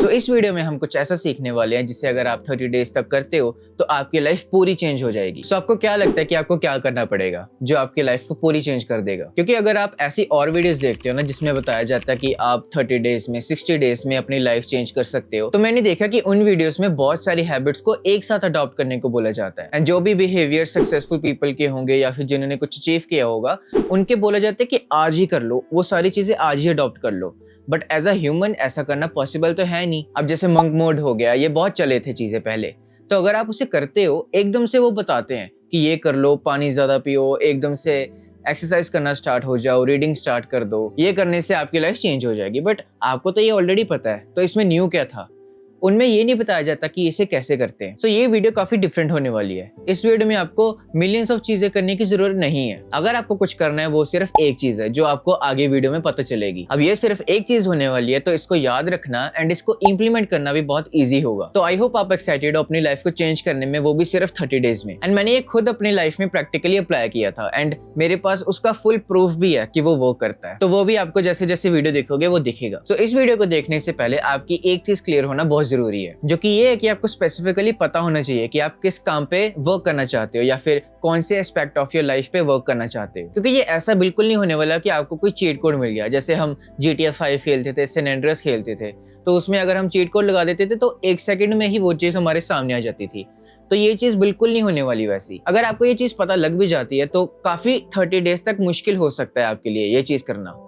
सो इस वीडियो में हम कुछ ऐसा सीखने वाले हैं जिसे अगर आप 30 डेज तक करते हो तो आपकी लाइफ पूरी चेंज हो जाएगी। सो आपको क्या लगता है कि आपको क्या करना पड़ेगा जो आपकी लाइफ को पूरी चेंज कर देगा? क्योंकि अगर आप ऐसी और वीडियोस देखते हो ना जिसमें बताया जाता है कि आप 30 डेज में 60 डेज में अपनी लाइफ चेंज कर सकते हो, तो मैंने देखा कि उन वीडियोस में बहुत सारी हैबिट्स को एक साथ अडॉप्ट करने को बोला जाता है। एंड जो भी बिहेवियर सक्सेसफुल पीपल के होंगे या फिर जिन्होंने कुछ अचीव किया होगा, उनके बोला जाता है कि आज ही कर लो, वो सारी चीजें आज ही अडॉप्ट कर लो। बट एज अ ह्यूमन ऐसा करना पॉसिबल तो है नहीं। अब जैसे मंक मोड हो गया, ये बहुत चले थे चीजें पहले, तो अगर आप उसे करते हो एकदम से वो बताते हैं कि ये कर लो, पानी ज्यादा पियो, एकदम से एक्सरसाइज करना स्टार्ट हो जाओ, रीडिंग स्टार्ट कर दो, ये करने से आपकी लाइफ चेंज हो जाएगी। बट आपको तो ये ऑलरेडी पता है, तो इसमें न्यू क्या था? उनमें ये नहीं बताया जाता कि इसे कैसे करते हैं। सो ये वीडियो काफी डिफरेंट होने वाली है। इस वीडियो में आपको मिलियंस ऑफ चीजें करने की जरूरत नहीं है। अगर आपको कुछ करना है वो सिर्फ एक चीज है जो आपको आगे वीडियो में पता चलेगी। अब ये सिर्फ एक चीज होने वाली है, तो इसको याद रखना एंड इसको इम्प्लीमेंट करना भी बहुत ईजी होगा। तो आई होप आप एक्साइटेड हो अपनी लाइफ को चेंज करने में, वो भी सिर्फ 30 डेज में। एंड मैंने ये खुद अपनी लाइफ में प्रैक्टिकली अप्लाई किया था एंड मेरे पास उसका फुल प्रूफ भी है कि वो वर्क करता है। तो वो भी आपको जैसे जैसे वीडियो देखोगे वो दिखेगा। सो इस वीडियो को देखने से पहले आपकी एक चीज क्लियर होना बहुत जरूरी है, जो कि ये है कि आपको स्पेसिफिकली पता होना चाहिए कि आप किस काम पे वर्क करना चाहते हो या फिर कौन से एस्पेक्ट ऑफ योर लाइफ पे वर्क करना चाहते हो। क्योंकि ये ऐसा बिल्कुल नहीं होने वाला कि आपको कोई चीट कोड मिल गया। जैसे हम GTA 5 खेलते थे, सैन एंड्रियास खेलते थे, तो उसमें अगर हम चीट कोड लगा देते थे तो 1 सेकंड में ही वो चीज हमारे सामने आ जाती थी। तो ये चीज बिल्कुल नहीं होने वाली वैसी। अगर आपको ये चीज पता लग भी जाती है तो काफी 30 डेज तक मुश्किल हो सकता है आपके लिए ये चीज करना,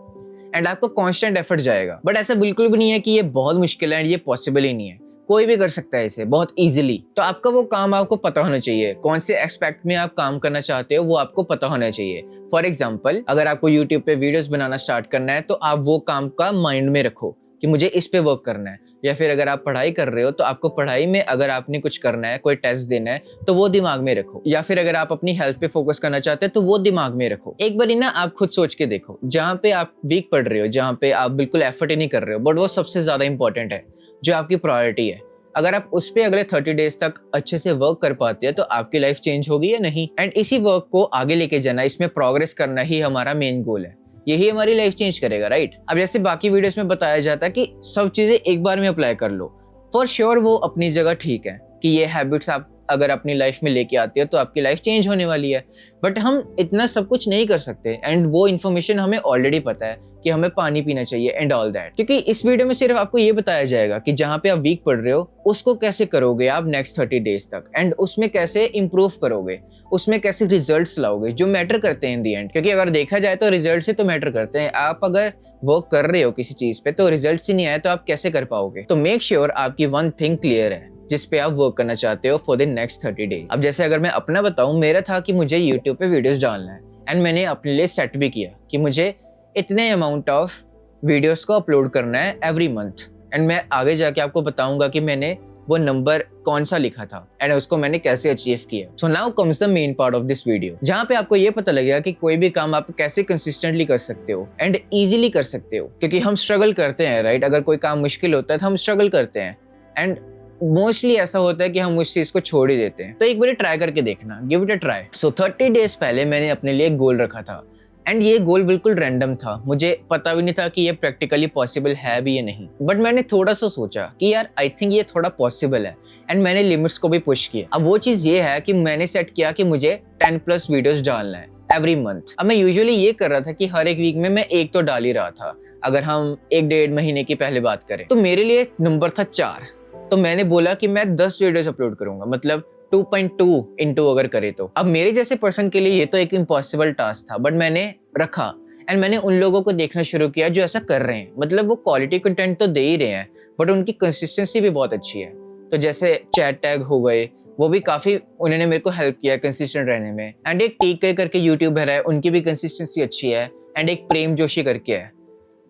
एंड आपको कांस्टेंट एफर्ट जाएगा। बट ऐसा बिल्कुल भी नहीं है कि ये बहुत मुश्किल है एंड ये पॉसिबल ही नहीं है। कोई भी कर सकता है इसे बहुत इजीली। तो आपका वो काम आपको पता होना चाहिए, कौन से एस्पेक्ट में आप काम करना चाहते हो वो आपको पता होना चाहिए। फॉर एग्जाम्पल, अगर आपको यूट्यूब पे वीडियोस बनाना स्टार्ट करना है तो आप वो काम का माइंड में रखो कि मुझे इस पे वर्क करना है। या फिर अगर आप पढ़ाई कर रहे हो तो आपको पढ़ाई में अगर आपने कुछ करना है, कोई टेस्ट देना है, तो वो दिमाग में रखो। या फिर अगर आप अपनी हेल्थ पे फोकस करना चाहते हैं तो वो दिमाग में रखो। एक बार ना आप खुद सोच के देखो, जहाँ पे आप वीक पढ़ रहे हो, जहाँ पे आप बिल्कुल एफर्ट ही नहीं कर रहे हो, बट वो सबसे ज्यादा इंपॉर्टेंट है, जो आपकी प्रायोरिटी है। अगर आप उस पे अगले 30 डेज तक अच्छे से वर्क कर पाते हैं तो आपकी लाइफ चेंज होगी या नहीं। एंड इसी वर्क को आगे लेके जाना, इसमें प्रोग्रेस करना ही हमारा मेन गोल है। यही हमारी लाइफ चेंज करेगा, राइट? अब जैसे बाकी वीडियोस में बताया जाता है कि सब चीजें एक बार में अप्लाई कर लो, फॉर श्योर वो अपनी जगह ठीक है कि ये हैबिट्स आप अगर अपनी लाइफ में लेके आते हो तो आपकी लाइफ चेंज होने वाली है। बट हम इतना सब कुछ नहीं कर सकते एंड वो इन्फॉर्मेशन हमें ऑलरेडी पता है कि हमें पानी पीना चाहिए एंड ऑल दैट। क्योंकि इस वीडियो में सिर्फ आपको ये बताया जाएगा कि जहाँ पे आप वीक पढ़ रहे हो उसको कैसे करोगे आप नेक्स्ट 30 डेज तक, एंड उसमें कैसे इंप्रूव करोगे, उसमें कैसे रिजल्ट्स लाओगे जो मैटर करते हैं इन दी एंड। क्योंकि अगर देखा जाए तो रिजल्ट्स ही तो मैटर करते हैं। आप अगर वर्क कर रहे हो किसी चीज पे तो रिजल्ट्स ही नहीं आए तो आप कैसे कर पाओगे? तो मेक श्योर आपकी वन थिंग क्लियर है जिस पे आप वर्क करना चाहते हो फॉर द नेक्स्ट 30 डेज। अब जैसे अगर मैं अपना बताऊं, मेरा था कि मुझे YouTube पे वीडियोस डालना है एंड मैंने अपने लिए सेट भी किया कि मुझे इतने अमाउंट ऑफ वीडियोस को अपलोड करना है एवरी मंथ। एंड मैं आगे जाके आपको बताऊंगा कि मैंने वो नंबर कौन सा लिखा था एंड उसको मैंने कैसे अचीव किया। So now comes the main part of this video, जहाँ पे आपको ये पता लगेगा कि कोई भी काम आप कैसे कंसिस्टेंटली कर सकते हो एंड इजीली कर सकते हो। क्योंकि हम स्ट्रगल करते हैं, राइट? अगर कोई काम मुश्किल होता है तो हम स्ट्रगल करते हैं एंड मोस्टली ऐसा होता है कि हम उस चीज को छोड़ ही देते हैं। तो एक बार ट्राई करके देखना, give it a try. So 30 days पहले मैंने अपने लिए एक गोल रखा था एंड ये गोल बिल्कुल रैंडम था। मुझे पता भी नहीं था कि ये प्रैक्टिकली पॉसिबल है भी या नहीं, बट मैंने थोड़ा सा सोचा कि यार आई थिंक ये थोड़ा पॉसिबल है एंड मैंने लिमिट्स को भी पुश किया। अब वो चीज ये है कि मैंने सेट किया कि मुझे 10+ वीडियोस डालना है एवरी मंथ। अब मैं यूजुअली ये कर रहा था कि हर एक वीक में मैं एक तो डाल ही रहा था। अगर हम 1-1.5 महीने की पहले बात करें तो मेरे लिए नंबर था 4। तो मैंने बोला कि मैं 10 वीडियोस अपलोड करूंगा, मतलब 2.2 इंटू अगर करे तो। अब मेरे जैसे पर्सन के लिए ये तो एक इम्पॉसिबल टास्क था, बट मैंने रखा एंड मैंने उन लोगों को देखना शुरू किया जो ऐसा कर रहे हैं। मतलब वो क्वालिटी कंटेंट तो दे ही रहे हैं बट उनकी कंसिस्टेंसी भी बहुत अच्छी है। तो जैसे चैट टैग हो गए, वो भी काफी उन्होंने मेरे को हेल्प किया कंसिस्टेंट रहने में। एंड एक टीके करके यूट्यूबर है, उनकी भी कंसिस्टेंसी अच्छी है। एंड एक प्रेम जोशी करके है।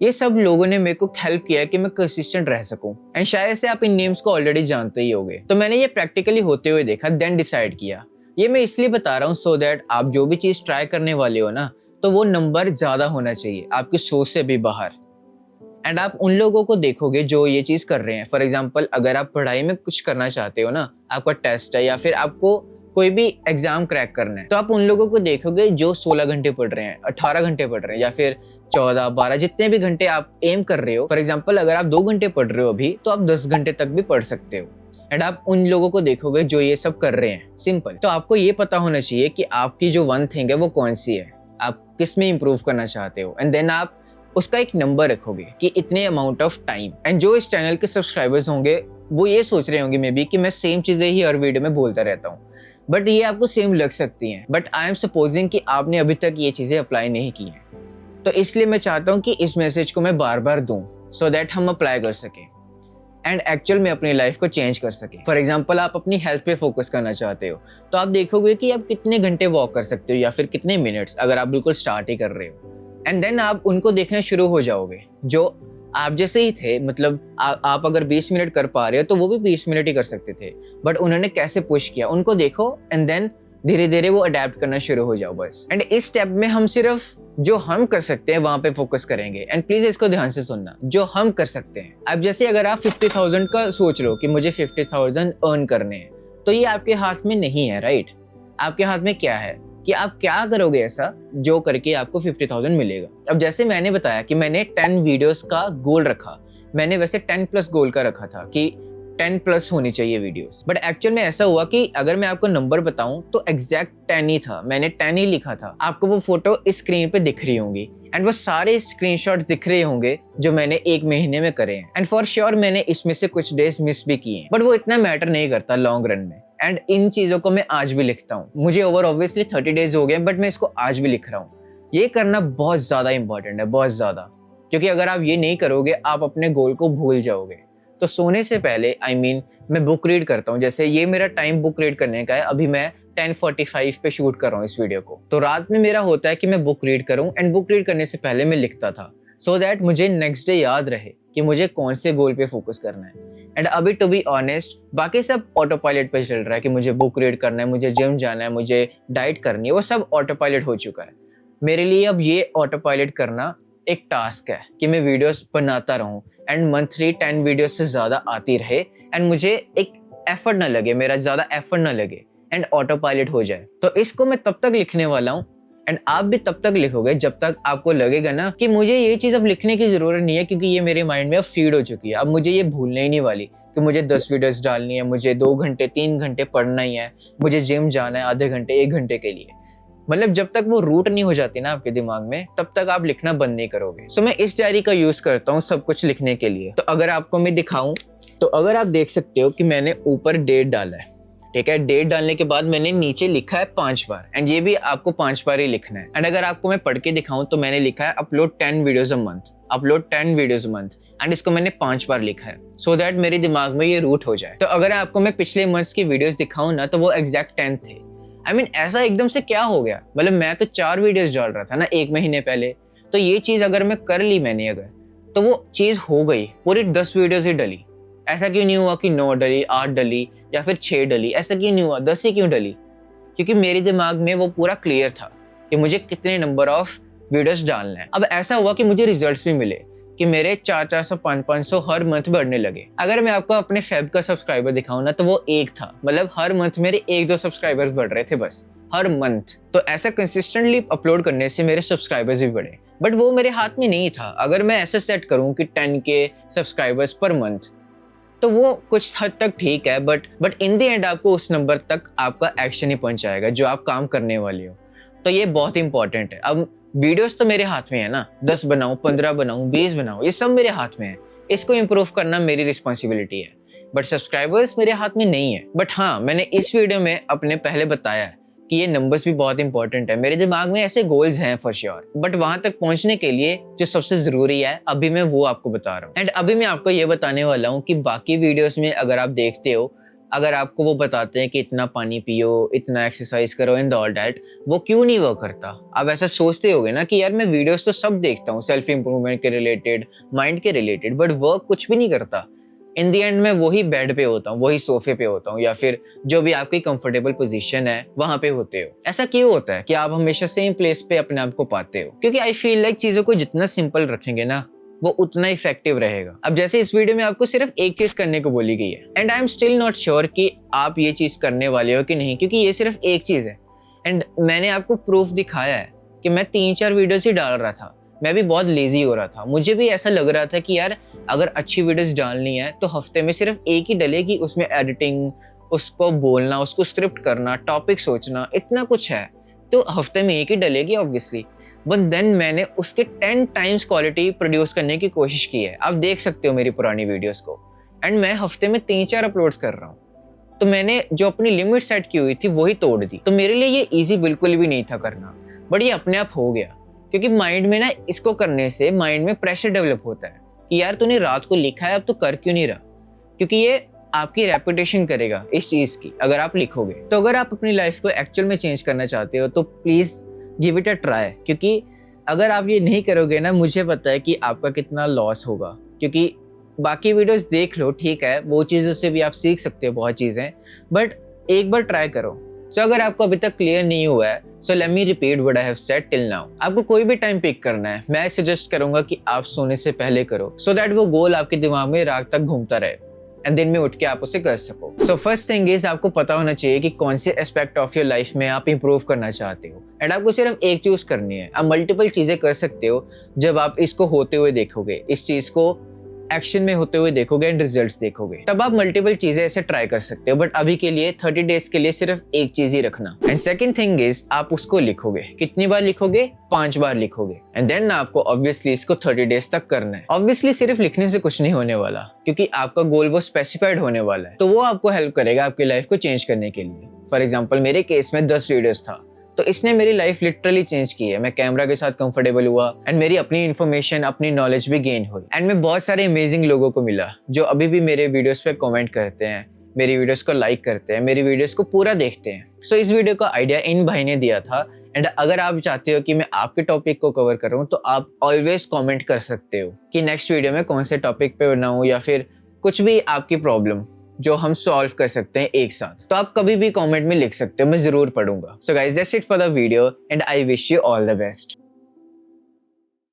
ये सब लोगों ने मेरे को हेल्प किया है कि मैं कंसिस्टेंट रह सकूं। एंड शायद से आप इन नेम्स को ऑलरेडी जानते ही होंगे। तो मैंने ये प्रैक्टिकली होते हुए देखा, देन डिसाइड किया। ये मैं इसलिए बता रहा हूँ सो दैट आप जो भी चीज ट्राई करने वाले हो ना, तो वो नंबर ज्यादा होना चाहिए आपकी सोच से भी बाहर। एंड आप उन लोगों को देखोगे जो ये चीज कर रहे हैं। फॉर एग्जाम्पल, अगर आप पढ़ाई में कुछ करना चाहते हो ना, आपका टेस्ट है या फिर आपको कोई भी एग्जाम क्रैक करना है तो आप उन लोगों को देखोगे जो 16 घंटे पढ़ रहे हैं, 18 घंटे पढ़ रहे हैं, या फिर 14, 12 जितने भी घंटे आप एम कर रहे हो। फॉर एग्जाम्पल अगर आप 2 घंटे पढ़ रहे हो अभी, तो आप 10 घंटे तक भी पढ़ सकते हो। एंड आप उन लोगों को देखोगे जो ये सब कर रहे हैं। सिंपल। तो आपको ये पता होना चाहिए कि आपकी जो वन थिंग है वो कौन सी है, आप किस में इंप्रूव करना चाहते हो, एंड देन आप उसका एक नंबर रखोगे कि इतने अमाउंट ऑफ टाइम। एंड जो इस चैनल के सब्सक्राइबर्स होंगे वो ये सोच रहे होंगे मे बी कि मैं सेम चीजें ही हर वीडियो में बोलता रहता हूँ, बट ये आपको सेम लग सकती हैं, बट आई एम सपोजिंग कि आपने अभी तक ये चीजें अप्लाई नहीं की हैं। तो इसलिए मैं चाहता हूँ कि इस मैसेज को मैं बार बार दूं, सो दैट हम अप्लाई कर सकें एंड एक्चुअल में अपनी लाइफ को चेंज कर सके। फॉर एग्जाम्पल आप अपनी हेल्थ पे फोकस करना चाहते हो तो आप देखोगे कि आप कितने घंटे वॉक कर सकते हो या फिर कितने मिनट्स, अगर आप बिल्कुल स्टार्ट ही कर रहे हो। एंड देन आप उनको देखना शुरू हो जाओगे जो आप जैसे ही थे। मतलब आप अगर 20 मिनट कर पा रहे हो तो वो भी 20 मिनट ही कर सकते थे, बट उन्होंने कैसे पुश किया उनको देखो, एंड देन धीरे धीरे वो अडेप्ट करना शुरू हो जाओ बस। एंड इस स्टेप में हम सिर्फ जो हम कर सकते हैं वहां पे फोकस करेंगे। एंड प्लीज इसको ध्यान से सुनना, जो हम कर सकते हैं। अब जैसे अगर आप 50,000 का सोच लो कि मुझे 50,000 अर्न करने हैं, तो ये आपके हाथ में नहीं है, राइट? आपके हाथ में क्या है कि आप क्या करोगे ऐसा जो करके आपको 50,000 मिलेगा। अब जैसे मैंने बताया कि मैंने 10 वीडियोस का गोल रखा, मैंने वैसे 10 प्लस गोल का रखा था कि 10 प्लस होनी चाहिए वीडियोस, बट एक्चुअल में ऐसा हुआ कि अगर मैं आपको नंबर बताऊं तो एग्जैक्ट 10 ही था, मैंने 10 ही लिखा था। आपको वो फोटो इस स्क्रीन पे दिख रही होंगी एंड वो सारे स्क्रीनशॉट्स दिख रहे होंगे जो मैंने 1 महीने में करे हैं। एंड फॉर श्योर मैंने इसमें से कुछ डेज मिस भी किए हैं, बट वो इतना मैटर नहीं करता लॉन्ग रन में। एंड इन चीजों को मैं आज भी लिखता हूँ। मुझे ओवर ऑब्वियसली 30 डेज हो गए, बट मैं इसको आज भी लिख रहा हूँ। ये करना बहुत ज्यादा इंपॉर्टेंट है, बहुत ज्यादा, क्योंकि अगर आप ये नहीं करोगे आप अपने गोल को भूल जाओगे। तो सोने से पहले मैं बुक रीड करता हूँ। जैसे ये मेरा टाइम बुक रीड करने का है, अभी मैं 10:45 पे शूट कर रहा हूँ इस वीडियो को। तो रात में मेरा होता है कि मैं बुक रीड करूँ, एंड बुक रीड करने से पहले मैं लिखता था सो दैट मुझे नेक्स्ट डे याद रहे कि मुझे कौन से गोल पे फोकस करना है। एंड अभी टू बी ऑनेस्ट बाकी सब ऑटो पायलट पे चल रहा है कि मुझे बुक रीड करना है, मुझे जिम जाना है, मुझे डाइट करनी है, वो सब ऑटो पायलट हो चुका है। मेरे लिए अब ये ऑटो पायलट करना एक टास्क है कि मैं वीडियोस बनाता रहूं एंड मंथली 10 वीडियोस से ज्यादा आती रहे, एंड मुझे एक एफर्ट ना लगे, मेरा ज्यादा एफर्ट ना लगे, एंड ऑटो पायलट हो जाए। तो इसको मैं तब तक लिखने वाला हूँ, एंड आप भी तब तक लिखोगे जब तक आपको लगेगा ना कि मुझे ये चीज अब लिखने की जरूरत नहीं है, क्योंकि ये मेरे माइंड में अब फीड हो चुकी है। अब मुझे ये भूलने ही नहीं वाली कि मुझे 10 वीडियोस डालनी है, मुझे 2 घंटे 3 घंटे पढ़ना ही है, मुझे जिम जाना है आधे घंटे 1 घंटे के लिए। मतलब जब तक वो रूट नहीं हो जाती ना आपके दिमाग में, तब तक आप लिखना बंद नहीं करोगे। सो मैं इस डायरी का यूज करता हूँ सब कुछ लिखने के लिए। तो अगर आपको मैं दिखाऊं तो अगर आप देख सकते हो कि मैंने ऊपर डेट डाला है, ठीक है। डेट डालने के बाद मैंने नीचे लिखा है 5 बार, एंड ये भी आपको 5 बार ही लिखना है। एंड अगर आपको मैं पढ़ के दिखाऊं तो मैंने लिखा है upload 10 videos a month, upload 10 videos a month, and इसको मैंने 5 बार लिखा है सो दैट मेरे दिमाग में ये रूट हो जाए। तो अगर आपको मैं पिछले मंथ्स की वीडियोस दिखाऊं ना तो वो एग्जैक्ट 10 थे। ऐसा एकदम से क्या हो गया? मतलब मैं तो 4 वीडियोस डाल रहा था ना 1 महीने पहले, तो ये चीज अगर मैं कर ली मैंने अगर, तो वो चीज हो गई, पूरी 10 वीडियोस ही डली। ऐसा क्यों नहीं हुआ कि 9 डली, 8 डली या फिर 6 डली? ऐसा क्यों नहीं हुआ? 10 ही क्यों डली? क्योंकि मेरे दिमाग में वो पूरा क्लियर था कि मुझे कितने नंबर ऑफ वीडियोस डालना है। अब ऐसा हुआ कि मुझे रिजल्ट्स भी मिले कि मेरे 400, 500 हर मंथ बढ़ने लगे। अगर मैं आपको अपने फेब का सब्सक्राइबर दिखाऊं ना तो वो 1 था। मतलब हर मंथ मेरे 1-2 सब्सक्राइबर्स बढ़ रहे थे बस, हर मंथ। तो ऐसा कंसिस्टेंटली अपलोड करने से मेरे सब्सक्राइबर्स भी बढ़े, बट वो मेरे हाथ में नहीं था। अगर मैं ऐसे सेट करूं कि 10K सब्सक्राइबर्स पर मंथ, तो वो कुछ हद तक ठीक है, बट इन द एंड आपको उस नंबर तक आपका एक्शन ही पहुंचाएगा जो आप काम करने वाले हो। तो ये बहुत इंपॉर्टेंट है। अब वीडियोस तो मेरे हाथ में है ना, 10 बनाऊं, 15 बनाऊं, 20 बनाऊं, ये सब मेरे हाथ में है। इसको इम्प्रूव करना मेरी रिस्पॉन्सिबिलिटी है, बट सब्सक्राइबर्स मेरे हाथ में नहीं है। बट हाँ, मैंने इस वीडियो में अपने पहले बताया है कि ये नंबर्स भी बहुत इंपॉर्टेंट है। मेरे दिमाग में ऐसे गोल्स हैं फॉर श्योर, बट वहां तक पहुंचने के लिए जो सबसे जरूरी है अभी मैं वो आपको बता रहा हूँ। एंड अभी मैं आपको ये बताने वाला हूँ कि बाकी वीडियोस में अगर आप देखते हो, अगर आपको वो बताते हैं कि इतना पानी पियो, इतना एक्सरसाइज करो एंड ऑल दैट, वो क्यों नहीं वर्क करता? आप ऐसा सोचते होगे ना कि यार मैं वीडियोस तो सब देखता हूँ सेल्फ इंप्रूवमेंट के रिलेटेड, माइंड के रिलेटेड, बट वर्क कुछ भी नहीं करता। इन दी एंड में वही बेड पे होता हूँ, वही सोफे पे होता हूँ, या फिर जो भी आपकी कंफर्टेबल पोजीशन है वहां पे होते हो। ऐसा क्यों होता है कि आप हमेशा सेम प्लेस पे अपने आप को पाते हो? क्योंकि आई फील लाइक चीजों को जितना सिंपल रखेंगे ना वो उतना इफेक्टिव रहेगा। अब जैसे इस वीडियो में आपको सिर्फ एक चीज करने को बोली गई है and I am still not sure कि आप ये चीज करने वाले हो कि नहीं, क्योंकि ये सिर्फ एक चीज है एंड मैंने आपको प्रूफ दिखाया है कि मैं 3-4 वीडियोस ही डाल रहा था। मैं भी बहुत लेजी हो रहा था, मुझे भी ऐसा लग रहा था कि यार अगर अच्छी वीडियोस डालनी है तो हफ्ते में सिर्फ एक ही डलेगी, उसमें एडिटिंग, उसको बोलना, उसको स्क्रिप्ट करना, टॉपिक सोचना, इतना कुछ है, तो हफ्ते में एक ही डलेगी ऑब्वियसली। बट देन मैंने उसके 10 टाइम्स क्वालिटी प्रोड्यूस करने की कोशिश की है। आप देख सकते हो मेरी पुरानी वीडियोस को एंड मैं हफ्ते में 3-4 अपलोड्स कर रहा हूँ। तो मैंने जो अपनी लिमिट सेट की हुई थी वही तोड़ दी। तो मेरे लिए ये ईजी बिल्कुल भी नहीं था करना, बट ये अपने आप हो गया क्योंकि माइंड में ना इसको करने से माइंड में प्रेशर डेवलप होता है कि यार तूने रात को लिखा है, अब तो कर क्यों नहीं रहा, क्योंकि ये आपकी रेपुटेशन करेगा इस चीज की अगर आप लिखोगे। तो अगर आप अपनी लाइफ को एक्चुअल में चेंज करना चाहते हो तो please give it a try, क्योंकि अगर आप ये नहीं करोगे ना, मुझे पता है कि आपका कितना लॉस होगा। क्योंकि बाकी वीडियोस देख लो, ठीक है, वो चीज़ों से भी आप सीख सकते हो बहुत चीज़ें, बट एक बार ट्राई करो। सो अगर आपको अभी तक क्लियर नहीं हुआ है, so let me repeat what I have said till now. आपको कोई भी टाइम पिक करना है, मैं सजेस्ट करूंगा कि आप सोने से पहले करो, सो दैट वो गोल आपके दिमाग में रात तक घूमता रहे एंड दिन में उठ के आप उसे कर सको। सो फर्स्ट थिंग इज आपको पता होना चाहिए कि कौन से एस्पेक्ट ऑफ योर लाइफ में आप इंप्रूव करना चाहते हो एंड आपको सिर्फ एक चूज करनी है। आप मल्टीपल चीजें कर सकते हो जब आप इसको होते हुए देखोगे, इस चीज को एक्शन में होते हुए देखोगे एंड रिजल्ट्स देखोगे, तब आप मल्टीपल चीजें ऐसे ट्राई कर सकते हो। बट अभी के लिए 30 डेज के लिए सिर्फ एक चीज ही रखना। एंड सेकंड थिंग इज आप उसको लिखोगे। कितनी बार लिखोगे? 5 बार लिखोगे एंड देन आपको ऑब्वियसली इसको 30 डेज तक करना है। ऑब्वियसली सिर्फ लिखने से कुछ नहीं होने वाला, क्योंकि आपका गोल वो स्पेसिफाइड होने वाला है, तो वो आपको हेल्प करेगा आपकी लाइफ को चेंज करने के लिए। फॉर एग्जाम्पल मेरे केस में 10 वीडियोस था, तो इसने मेरी लाइफ लिटरली चेंज की है। मैं कैमरा के साथ कंफर्टेबल हुआ एंड मेरी अपनी इन्फॉर्मेशन, अपनी नॉलेज भी गेन हुई एंड मैं बहुत सारे अमेजिंग लोगों को मिला जो अभी भी मेरे वीडियोस पे कमेंट करते हैं, मेरी वीडियोस को लाइक करते हैं, मेरी वीडियोस को पूरा देखते हैं। सो इस वीडियो का आइडिया इन भाई ने दिया था एंड अगर आप चाहते हो कि मैं आपके टॉपिक को कवर करूं तो आप ऑलवेज कमेंट कर सकते हो कि नेक्स्ट वीडियो में कौन से टॉपिक पे बनाऊं, या फिर कुछ भी आपकी प्रॉब्लम जो हम सॉल्व कर सकते हैं एक साथ, तो आप कभी भी कमेंट में लिख सकते हो, मैं जरूर पढ़ूंगा। So guys that's it for the video and I wish you all the best.